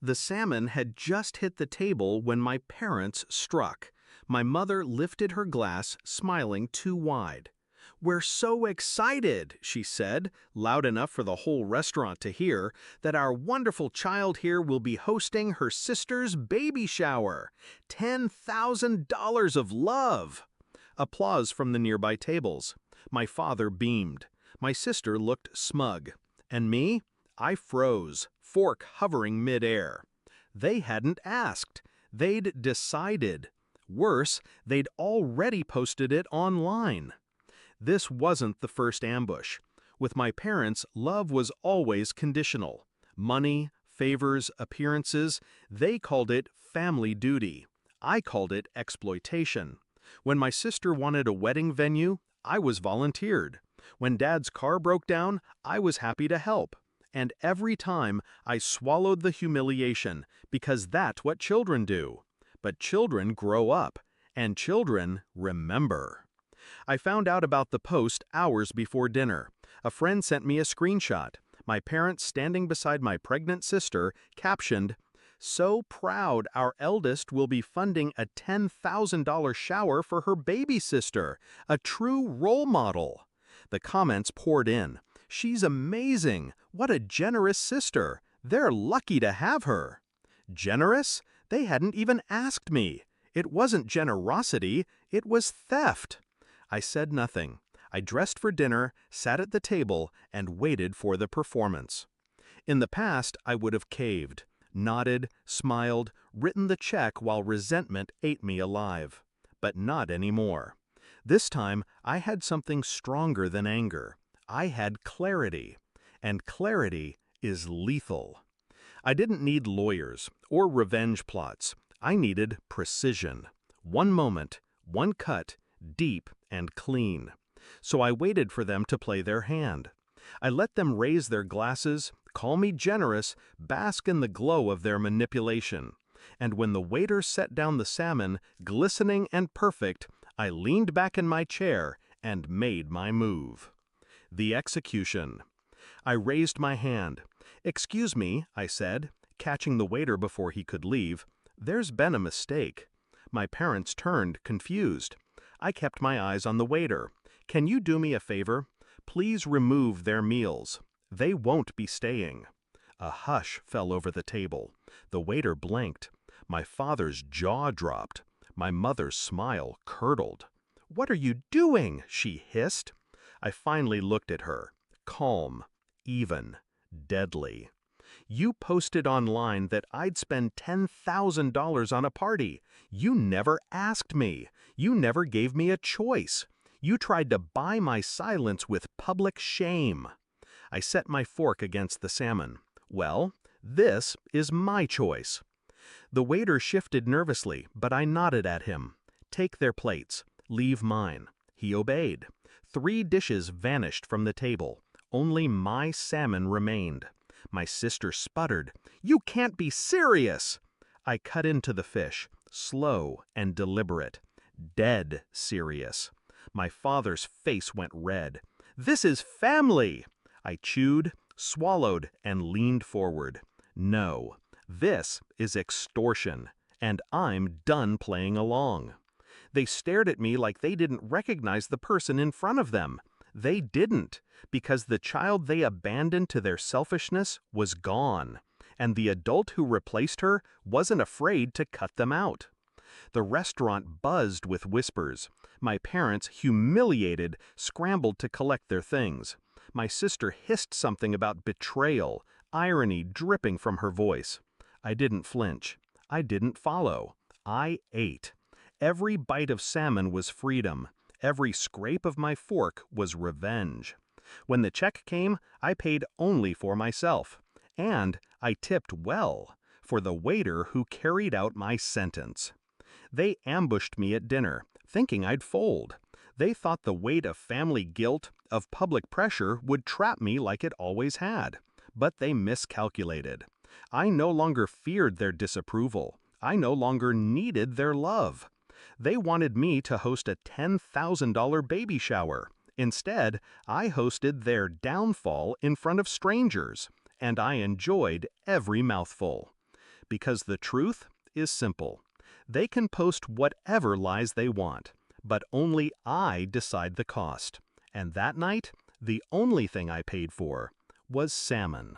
The salmon had just hit the table when my parents struck. My mother lifted her glass, smiling too wide. "We're so excited," she said, loud enough for the whole restaurant to hear, "that our wonderful child here will be hosting her sister's baby shower. $10,000 of love!" Applause from the nearby tables. My father beamed. My sister looked smug. And me? I froze, fork hovering midair. They hadn't asked. They'd decided. Worse, they'd already posted it online. This wasn't the first ambush. With my parents, love was always conditional. Money, favors, appearances, they called it family duty. I called it exploitation. When my sister wanted a wedding venue, I was volunteered. When Dad's car broke down, I was happy to help. And every time, I swallowed the humiliation, because that's what children do. But children grow up, and children remember. I found out about the post hours before dinner. A friend sent me a screenshot. My parents standing beside my pregnant sister, captioned, "So proud our eldest will be funding a $10,000 shower for her baby sister. A true role model." The comments poured in. "She's amazing. What a generous sister. They're lucky to have her." Generous? They hadn't even asked me. It wasn't generosity, it was theft. I said nothing. I dressed for dinner, sat at the table, and waited for the performance. In the past, I would have caved, nodded, smiled, written the check while resentment ate me alive. But not anymore. This time, I had something stronger than anger. I had clarity. And clarity is lethal. I didn't need lawyers or revenge plots. I needed precision. One moment, one cut, deep and clean. So I waited for them to play their hand. I let them raise their glasses, call me generous, bask in the glow of their manipulation. And when the waiter set down the salmon, glistening and perfect, I leaned back in my chair and made my move. The execution. I raised my hand. "Excuse me," I said, catching the waiter before he could leave. "There's been a mistake." My parents turned, confused. I kept my eyes on the waiter. "Can you do me a favor? Please remove their meals. They won't be staying." A hush fell over the table. The waiter blanked. My father's jaw dropped. My mother's smile curdled. "What are you doing?" she hissed. I finally looked at her. Calm, even, deadly. "You posted online that I'd spend $10,000 on a party. You never asked me. You never gave me a choice. You tried to buy my silence with public shame." I set my fork against the salmon. "Well, this is my choice." The waiter shifted nervously, but I nodded at him. "Take their plates. Leave mine." He obeyed. 3 dishes vanished from the table. Only my salmon remained. My sister sputtered, "You can't be serious!" I cut into the fish, slow and deliberate. Dead serious. My father's face went red. "This is family!" I chewed, swallowed, and leaned forward. "No, this is extortion, and I'm done playing along." They stared at me like they didn't recognize the person in front of them. They didn't, because the child they abandoned to their selfishness was gone, and the adult who replaced her wasn't afraid to cut them out. The restaurant buzzed with whispers. My parents, humiliated, scrambled to collect their things. My sister hissed something about betrayal, irony dripping from her voice. I didn't flinch. I didn't follow. I ate. Every bite of salmon was freedom. Every scrape of my fork was revenge. When the check came, I paid only for myself. And I tipped well, for the waiter who carried out my sentence. They ambushed me at dinner, thinking I'd fold. They thought the weight of family guilt, of public pressure, would trap me like it always had. But they miscalculated. I no longer feared their disapproval. I no longer needed their love. They wanted me to host a $10,000 baby shower. Instead, I hosted their downfall in front of strangers, and I enjoyed every mouthful. because the truth is simple. They can post whatever lies they want, but only I decide the cost. And that night, the only thing I paid for was salmon.